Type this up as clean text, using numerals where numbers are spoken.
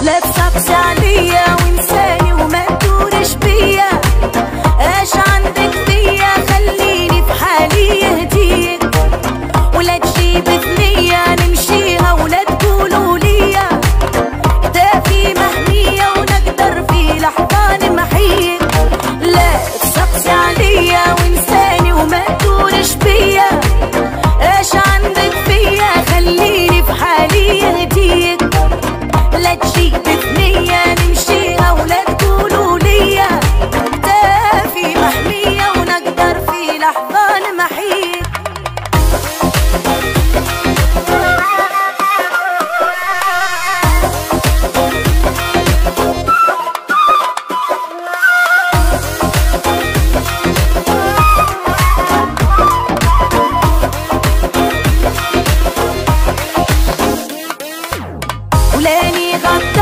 لا تصعبش عليا وانساني وما تدورش بيا. اش عندك فيا خليني في حالي يهديك، ولا تجيب ثنية نمشيها ولا تقولوا ليا كتافي مهنية ونقدر في لحظة نمحيك. لا تصعبش عليا وانساني وما تدورش بيا. اش عندك فيا خليني في حالي يهديك، لا تجيب ثنية نمشي